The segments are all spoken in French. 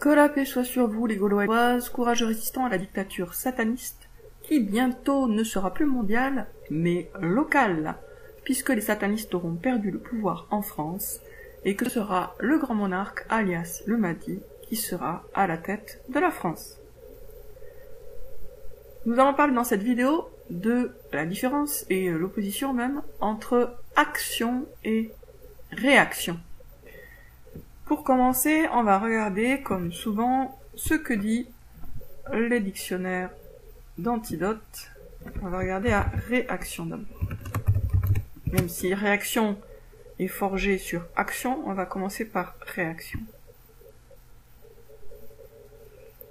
Que la paix soit sur vous, les Gauloises, courageux résistants à la dictature sataniste, qui bientôt ne sera plus mondiale, mais locale, puisque les satanistes auront perdu le pouvoir en France, et que ce sera le grand monarque, alias le Mahdi, qui sera à la tête de la France. Nous allons parler dans cette vidéo de la différence, et l'opposition même, entre action et réaction. Pour commencer, on va regarder, comme souvent, ce que dit les dictionnaires d'Antidote. On va regarder à réaction d'abord. Même si réaction est forgée sur action, on va commencer par réaction.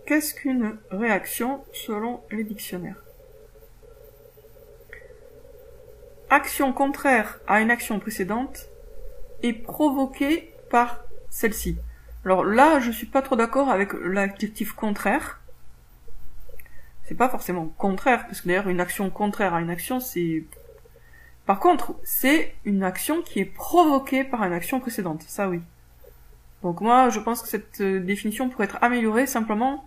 Qu'est-ce qu'une réaction selon les dictionnaires? Action contraire à une action précédente est provoquée par celle-ci. Alors là, je suis pas trop d'accord avec l'adjectif contraire. C'est pas forcément contraire, parce que d'ailleurs une action contraire à une action, c'est... Par contre, c'est une action qui est provoquée par une action précédente, ça oui. Donc moi, je pense que cette définition pourrait être améliorée simplement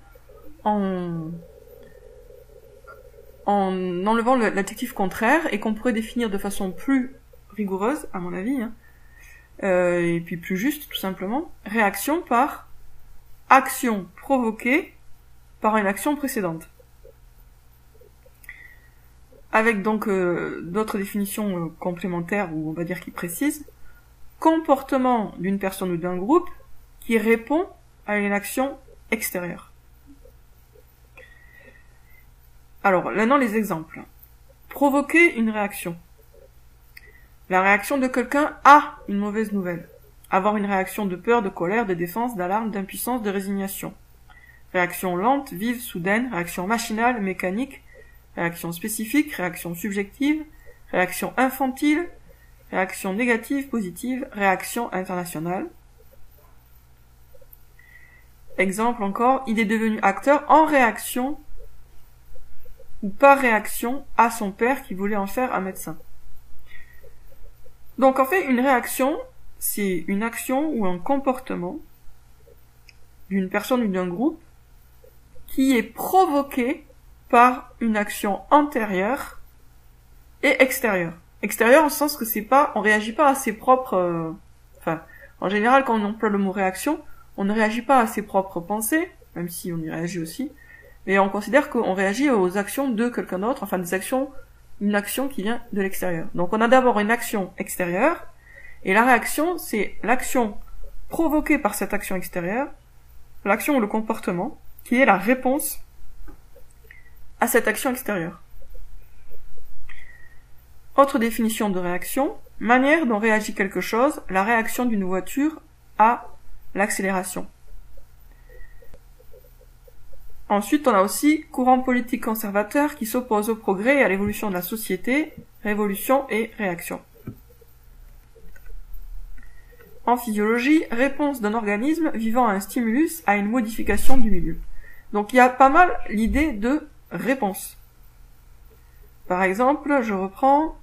en enlevant l'adjectif contraire, et qu'on pourrait définir de façon plus rigoureuse, à mon avis, hein, et puis plus juste, tout simplement, réaction par action provoquée par une action précédente. Avec donc d'autres définitions complémentaires, ou on va dire qui précisent, comportement d'une personne ou d'un groupe qui répond à une action extérieure. Alors, maintenant les exemples. Provoquer une réaction. La réaction de quelqu'un à une mauvaise nouvelle. Avoir une réaction de peur, de colère, de défense, d'alarme, d'impuissance, de résignation. Réaction lente, vive, soudaine, réaction machinale, mécanique, réaction spécifique, réaction subjective, réaction infantile, réaction négative, positive, réaction internationale. Exemple encore, il est devenu acteur en réaction ou par réaction à son père qui voulait en faire un médecin. Donc en fait, une réaction, c'est une action ou un comportement d'une personne ou d'un groupe qui est provoqué par une action antérieure et extérieure. Extérieure en ce sens que c'est pas, on réagit pas à ses propres, en général quand on emploie le mot réaction, on ne réagit pas à ses propres pensées, même si on y réagit aussi, mais on considère qu'on réagit aux actions de quelqu'un d'autre, enfin une action qui vient de l'extérieur. Donc on a d'abord une action extérieure, et la réaction, c'est l'action provoquée par cette action extérieure, l'action ou le comportement, qui est la réponse à cette action extérieure. Autre définition de réaction, manière dont réagit quelque chose, la réaction d'une voiture à l'accélération. Ensuite, on a aussi courant politique conservateur qui s'oppose au progrès et à l'évolution de la société, révolution et réaction. En physiologie, réponse d'un organisme vivant à un stimulus à une modification du milieu. Donc il y a pas mal l'idée de réponse. Par exemple, je reprends,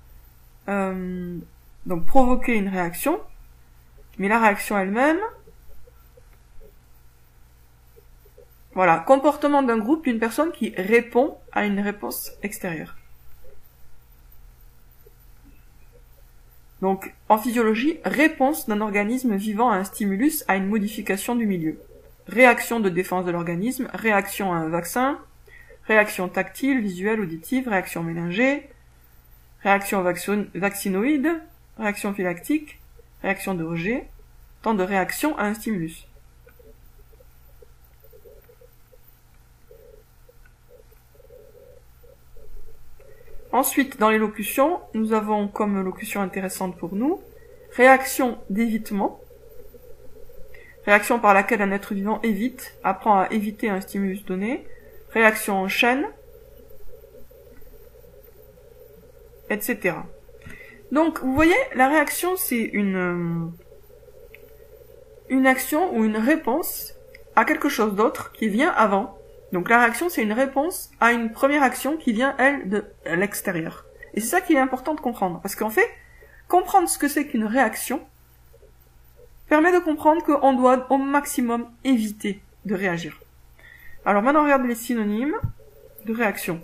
donc provoquer une réaction, mais la réaction elle-même, voilà, comportement d'un groupe, d'une personne qui répond à une réponse extérieure. Donc, en physiologie, réponse d'un organisme vivant à un stimulus à une modification du milieu. Réaction de défense de l'organisme, réaction à un vaccin, réaction tactile, visuelle, auditive, réaction mélangée, réaction vaccinoïde, réaction phylactique, réaction de rejet, temps de réaction à un stimulus. Ensuite, dans les locutions, nous avons comme locution intéressante pour nous, réaction d'évitement, réaction par laquelle un être vivant évite, apprend à éviter un stimulus donné, réaction en chaîne, etc. Donc, vous voyez, la réaction, c'est une action ou une réponse à quelque chose d'autre qui vient avant. Donc la réaction, c'est une réponse à une première action qui vient, elle, de l'extérieur. Et c'est ça qui est important de comprendre. Parce qu'en fait, comprendre ce que c'est qu'une réaction permet de comprendre qu'on doit au maximum éviter de réagir. Alors maintenant, on regarde les synonymes de réaction.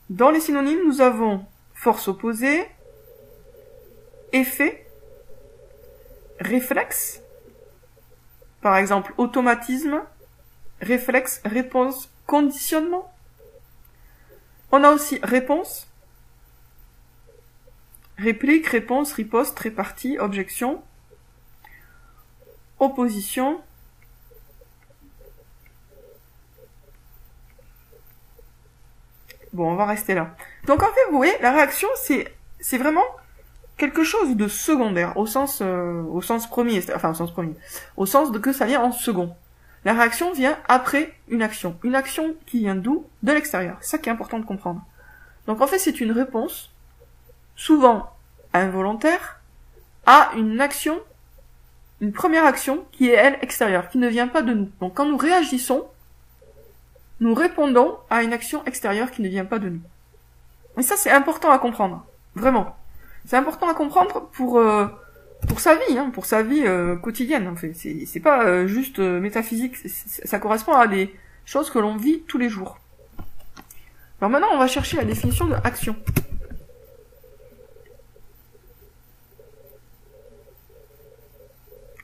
Dans les synonymes, nous avons force opposée, effet, réflexe, par exemple automatisme, réflexe, réponse, conditionnement. On a aussi réponse, réplique, réponse, riposte, répartie, objection, opposition, bon, on va rester là. Donc en fait, vous voyez, la réaction, c'est vraiment quelque chose de secondaire, au sens premier, enfin au sens premier, au sens de que ça vient en second. La réaction vient après une action qui vient d'où? De l'extérieur. C'est ça qui est important de comprendre. Donc en fait, c'est une réponse, souvent involontaire, à une action, une première action qui est elle extérieure, qui ne vient pas de nous. Donc quand nous réagissons, nous répondons à une action extérieure qui ne vient pas de nous. Et ça, c'est important à comprendre. Vraiment. C'est important à comprendre pour sa vie, hein, pour sa vie quotidienne. En fait, c'est pas juste métaphysique. Ça correspond à des choses que l'on vit tous les jours. Alors maintenant, on va chercher la définition de action.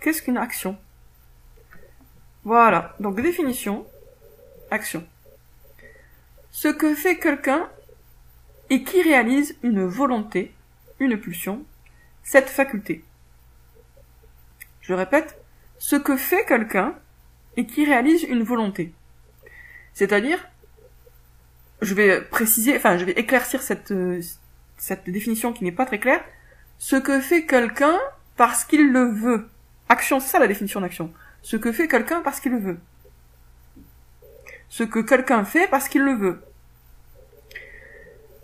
Qu'est-ce qu'une action? Voilà. Donc définition. Action. Ce que fait quelqu'un et qui réalise une volonté, une pulsion, cette faculté. Je répète, ce que fait quelqu'un et qui réalise une volonté. C'est-à-dire, je vais éclaircir cette définition qui n'est pas très claire. Ce que fait quelqu'un parce qu'il le veut. Action, c'est ça la définition d'action. Ce que fait quelqu'un parce qu'il le veut. Ce que quelqu'un fait parce qu'il le veut.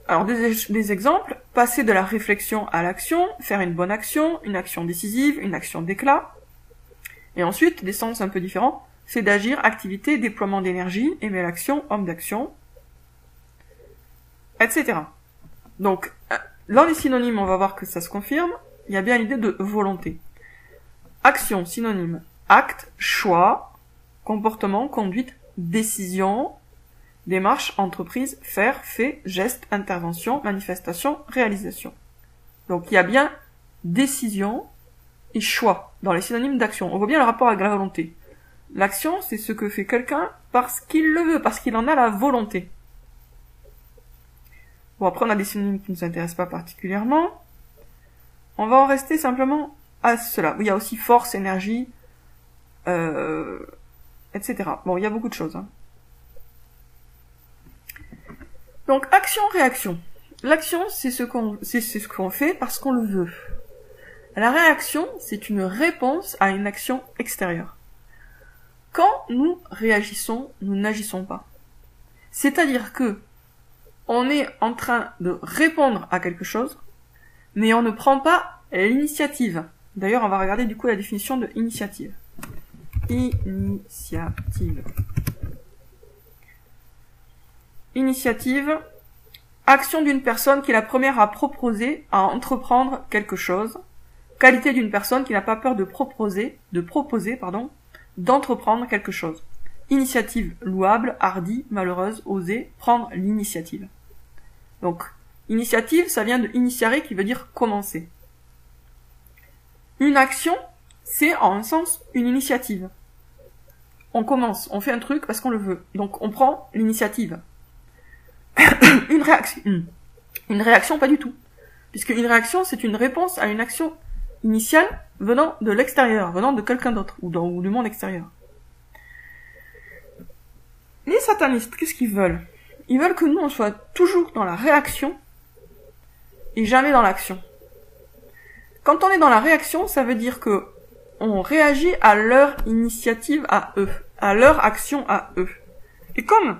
Alors, des exemples, passer de la réflexion à l'action, faire une bonne action, une action décisive, une action d'éclat. Et ensuite, des sens un peu différents, fait d'agir, activité, déploiement d'énergie, aimer l'action, homme d'action, etc. Donc, dans les synonymes, on va voir que ça se confirme, il y a bien l'idée de volonté. Action, synonyme, acte, choix, comportement, conduite, décision, démarche, entreprise, faire, fait, geste, intervention, manifestation, réalisation. Donc il y a bien décision et choix dans les synonymes d'action. On voit bien le rapport avec la volonté. L'action, c'est ce que fait quelqu'un parce qu'il le veut, parce qu'il en a la volonté. Bon, après on a des synonymes qui ne nous intéressent pas particulièrement. On va en rester simplement à cela. Il y a aussi force, énergie, etc. Bon, il y a beaucoup de choses. Hein. Donc, action-réaction. L'action, c'est ce qu'on fait parce qu'on le veut. La réaction, c'est une réponse à une action extérieure. Quand nous réagissons, nous n'agissons pas. C'est-à-dire que on est en train de répondre à quelque chose, mais on ne prend pas l'initiative. D'ailleurs, on va regarder du coup la définition de initiative. Initiative. Initiative, action d'une personne qui est la première à proposer, à entreprendre quelque chose. Qualité d'une personne qui n'a pas peur de proposer, d'entreprendre quelque chose. Initiative louable, hardie, malheureuse, oser, prendre l'initiative. Donc, initiative, ça vient de initiare qui veut dire commencer. Une action, c'est en un sens une initiative. On commence, on fait un truc parce qu'on le veut. Donc on prend l'initiative. Une réaction, pas du tout. Puisque une réaction, c'est une réponse à une action initiale venant de l'extérieur, venant de quelqu'un d'autre, ou du monde extérieur. Les satanistes, qu'est-ce qu'ils veulent? Ils veulent que nous, on soit toujours dans la réaction et jamais dans l'action. Quand on est dans la réaction, ça veut dire que on réagit à leur initiative à eux, à leur action à eux. Et comme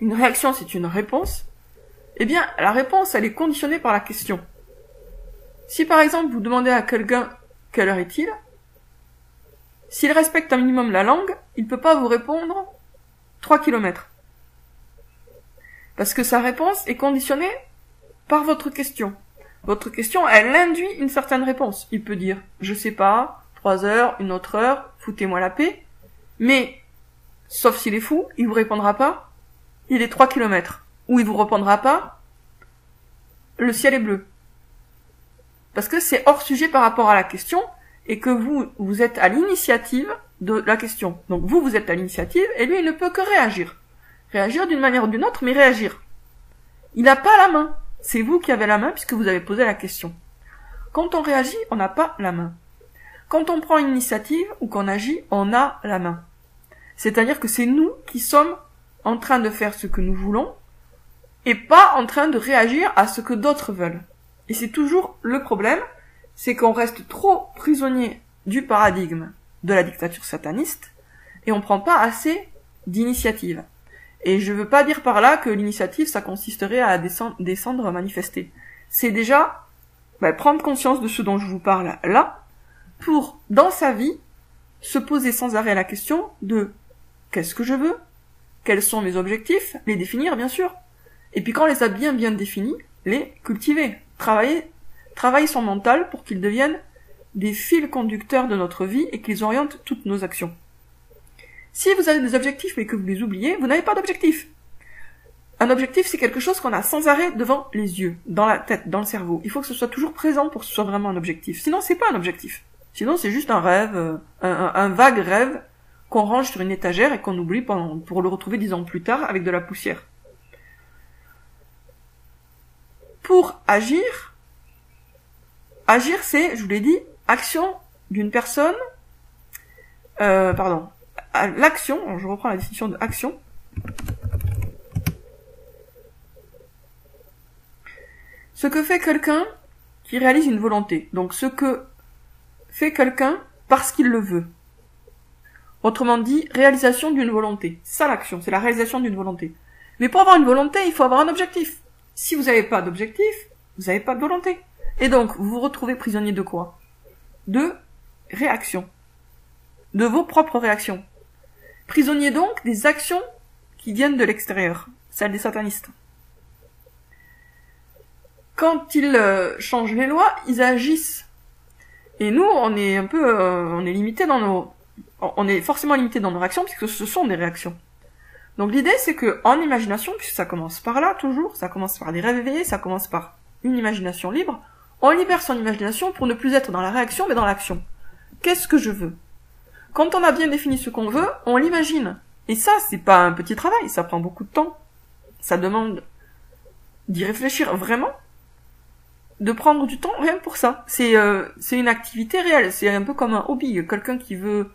une réaction, c'est une réponse, eh bien, la réponse, elle est conditionnée par la question. Si par exemple, vous demandez à quelqu'un quelle heure est-il, s'il respecte un minimum la langue, il peut pas vous répondre 3 km. Parce que sa réponse est conditionnée par votre question. Votre question, elle induit une certaine réponse. Il peut dire, je sais pas, 3 heures, une autre heure, foutez-moi la paix. Mais, sauf s'il est fou, il vous répondra pas, il est 3 kilomètres. Ou il vous répondra pas, le ciel est bleu. Parce que c'est hors sujet par rapport à la question, et que vous êtes à l'initiative de la question. Donc vous êtes à l'initiative, et lui, il ne peut que réagir. Réagir d'une manière ou d'une autre, mais réagir. Il n'a pas la main. C'est vous qui avez la main puisque vous avez posé la question. Quand on réagit, on n'a pas la main. Quand on prend une initiative ou qu'on agit, on a la main. C'est-à-dire que c'est nous qui sommes en train de faire ce que nous voulons et pas en train de réagir à ce que d'autres veulent. Et c'est toujours le problème, c'est qu'on reste trop prisonnier du paradigme de la dictature sataniste et on prend pas assez d'initiative. Et je veux pas dire par là que l'initiative, ça consisterait à descendre manifester. C'est déjà prendre conscience de ce dont je vous parle là, pour, dans sa vie, se poser sans arrêt la question de qu'est-ce que je veux, quels sont mes objectifs, les définir bien sûr, et puis quand on les a bien définis, les cultiver, travailler son mental pour qu'ils deviennent des fils conducteurs de notre vie et qu'ils orientent toutes nos actions. Si vous avez des objectifs mais que vous les oubliez, vous n'avez pas d'objectif. Un objectif, c'est quelque chose qu'on a sans arrêt devant les yeux, dans la tête, dans le cerveau. Il faut que ce soit toujours présent pour que ce soit vraiment un objectif. Sinon, c'est pas un objectif. Sinon, c'est juste un rêve, un vague rêve qu'on range sur une étagère et qu'on oublie pour le retrouver 10 ans plus tard avec de la poussière. Pour agir, c'est, je vous l'ai dit, action d'une personne, l'action, je reprends la définition de action. Ce que fait quelqu'un qui réalise une volonté. Donc ce que fait quelqu'un parce qu'il le veut. Autrement dit, réalisation d'une volonté. C'est ça l'action, c'est la réalisation d'une volonté. Mais pour avoir une volonté, il faut avoir un objectif. Si vous n'avez pas d'objectif, vous n'avez pas de volonté. Et donc, vous vous retrouvez prisonnier de quoi? De réactions. De vos propres réactions. Prisonnier donc des actions qui viennent de l'extérieur, celles des satanistes. Quand ils changent les lois, ils agissent. Et nous, on est un peu, on est forcément limité dans nos réactions puisque ce sont des réactions. Donc l'idée, c'est que en imagination, puisque ça commence par là toujours, ça commence par des rêves éveillés, ça commence par une imagination libre, on libère son imagination pour ne plus être dans la réaction mais dans l'action. Qu'est-ce que je veux? Quand on a bien défini ce qu'on veut, on l'imagine. Et ça, c'est pas un petit travail, ça prend beaucoup de temps. Ça demande d'y réfléchir vraiment, de prendre du temps rien que pour ça. C'est une activité réelle, c'est un peu comme un hobby. Quelqu'un qui veut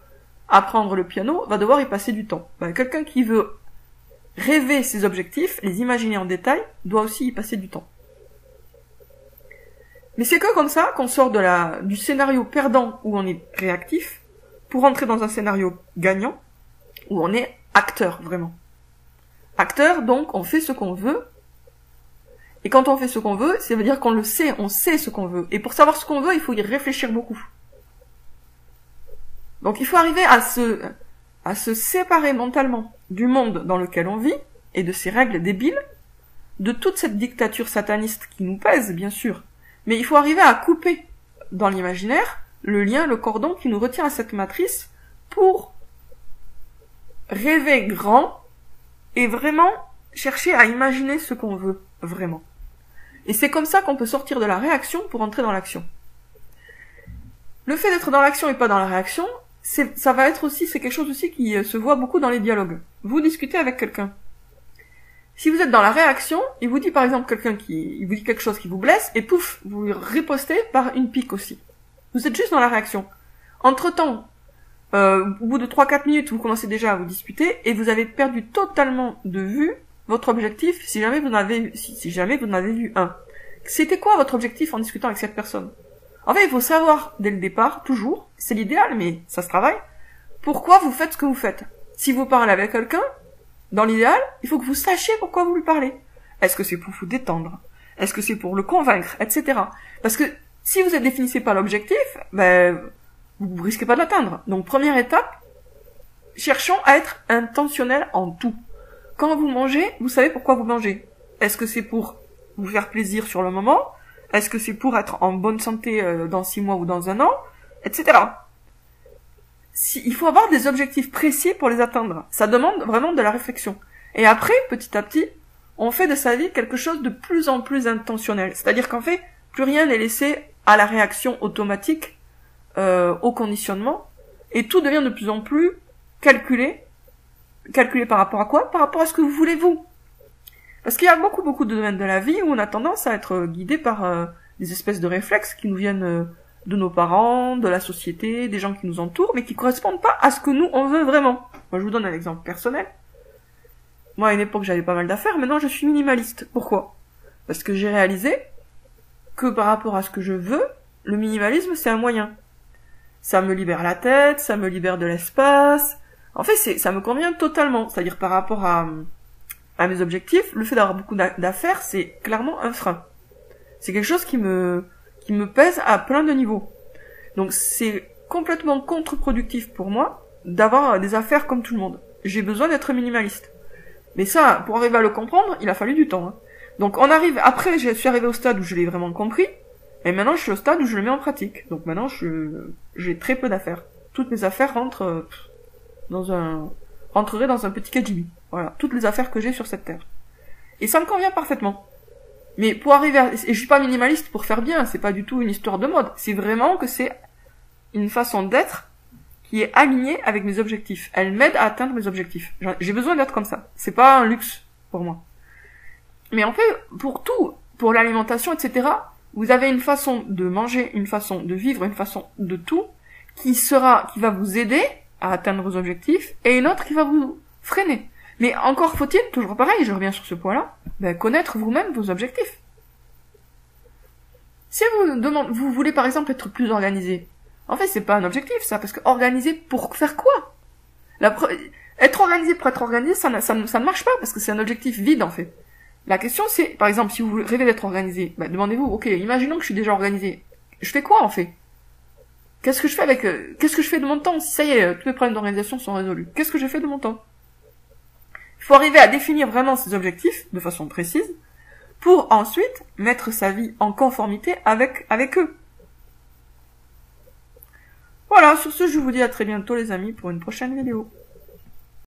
apprendre le piano va devoir y passer du temps. Quelqu'un qui veut rêver ses objectifs, les imaginer en détail, doit aussi y passer du temps. Mais c'est que comme ça qu'on sort du scénario perdant où on est réactif, pour entrer dans un scénario gagnant, où on est acteur, vraiment. Acteur, donc, on fait ce qu'on veut, et quand on fait ce qu'on veut, ça veut dire qu'on le sait, on sait ce qu'on veut. Et pour savoir ce qu'on veut, il faut y réfléchir beaucoup. Donc il faut arriver à se séparer mentalement du monde dans lequel on vit, et de ses règles débiles, de toute cette dictature sataniste qui nous pèse, bien sûr. Mais il faut arriver à couper dans l'imaginaire le lien, le cordon qui nous retient à cette matrice pour rêver grand et vraiment chercher à imaginer ce qu'on veut, vraiment. Et c'est comme ça qu'on peut sortir de la réaction pour entrer dans l'action. Le fait d'être dans l'action et pas dans la réaction, c'est quelque chose aussi qui se voit beaucoup dans les dialogues. Vous discutez avec quelqu'un. Si vous êtes dans la réaction, il vous dit par exemple il vous dit quelque chose qui vous blesse, et pouf, vous lui ripostez par une pique aussi. Vous êtes juste dans la réaction. Entre-temps, au bout de 3-4 minutes, vous commencez déjà à vous disputer, et vous avez perdu totalement de vue votre objectif si jamais vous en avez vu un. C'était quoi votre objectif en discutant avec cette personne? En fait, il faut savoir dès le départ, toujours, c'est l'idéal, mais ça se travaille, pourquoi vous faites ce que vous faites. Si vous parlez avec quelqu'un, dans l'idéal, il faut que vous sachiez pourquoi vous lui parlez. Est-ce que c'est pour vous détendre? Est-ce que c'est pour le convaincre? Etc. Parce que si vous ne définissez pas l'objectif, vous risquez pas de l'atteindre. Donc, première étape, cherchons à être intentionnels en tout. Quand vous mangez, vous savez pourquoi vous mangez. Est-ce que c'est pour vous faire plaisir sur le moment? Est-ce que c'est pour être en bonne santé dans 6 mois ou dans 1 an, etc. Il faut avoir des objectifs précis pour les atteindre. Ça demande vraiment de la réflexion. Et après, petit à petit, on fait de sa vie quelque chose de plus en plus intentionnel. C'est-à-dire qu'en fait, plus rien n'est laissé à la réaction automatique, au conditionnement, et tout devient de plus en plus calculé. Calculé par rapport à quoi? Par rapport à ce que vous voulez vous. Parce qu'il y a beaucoup de domaines de la vie où on a tendance à être guidé par des espèces de réflexes qui nous viennent de nos parents, de la société, des gens qui nous entourent, mais qui correspondent pas à ce que nous on veut vraiment. Moi je vous donne un exemple personnel. Moi à une époque j'avais pas mal d'affaires, maintenant je suis minimaliste. Pourquoi? Parce que j'ai réalisé que par rapport à ce que je veux, le minimalisme c'est un moyen. Ça me libère la tête, ça me libère de l'espace. En fait ça me convient totalement. C'est-à-dire par rapport à mes objectifs, le fait d'avoir beaucoup d'affaires, c'est clairement un frein. C'est quelque chose qui me pèse à plein de niveaux. Donc c'est complètement contre-productif pour moi d'avoir des affaires comme tout le monde. J'ai besoin d'être minimaliste. Mais ça, pour arriver à le comprendre, il a fallu du temps. Donc après je suis arrivé au stade où je l'ai vraiment compris, et maintenant je suis au stade où je le mets en pratique. Donc maintenant j'ai très peu d'affaires. Toutes mes affaires rentreraient dans un petit caddie. Voilà, toutes les affaires que j'ai sur cette terre. Et ça me convient parfaitement. Mais pour arriver et je suis pas minimaliste pour faire bien, c'est pas du tout une histoire de mode. C'est vraiment que c'est une façon d'être qui est alignée avec mes objectifs. Elle m'aide à atteindre mes objectifs. J'ai besoin d'être comme ça. C'est pas un luxe pour moi. Mais en fait, pour tout, pour l'alimentation, etc., vous avez une façon de manger, une façon de vivre, une façon de tout, qui va vous aider à atteindre vos objectifs, et une autre qui va vous freiner. Mais encore faut-il, toujours pareil, je reviens sur ce point-là, connaître vous-même vos objectifs. Si vous voulez par exemple être plus organisé, en fait c'est pas un objectif ça, parce que organiser pour faire quoi? Être organisé pour être organisé, ça ne marche pas, parce que c'est un objectif vide en fait. La question c'est, par exemple, si vous rêvez d'être organisé, demandez-vous, ok, imaginons que je suis déjà organisé, je fais quoi en fait? Qu'est-ce que je fais de mon temps? Si ça y est, tous mes problèmes d'organisation sont résolus. Qu'est-ce que je fais de mon temps? Il faut arriver à définir vraiment ses objectifs de façon précise pour ensuite mettre sa vie en conformité avec eux. Voilà, sur ce, je vous dis à très bientôt les amis pour une prochaine vidéo.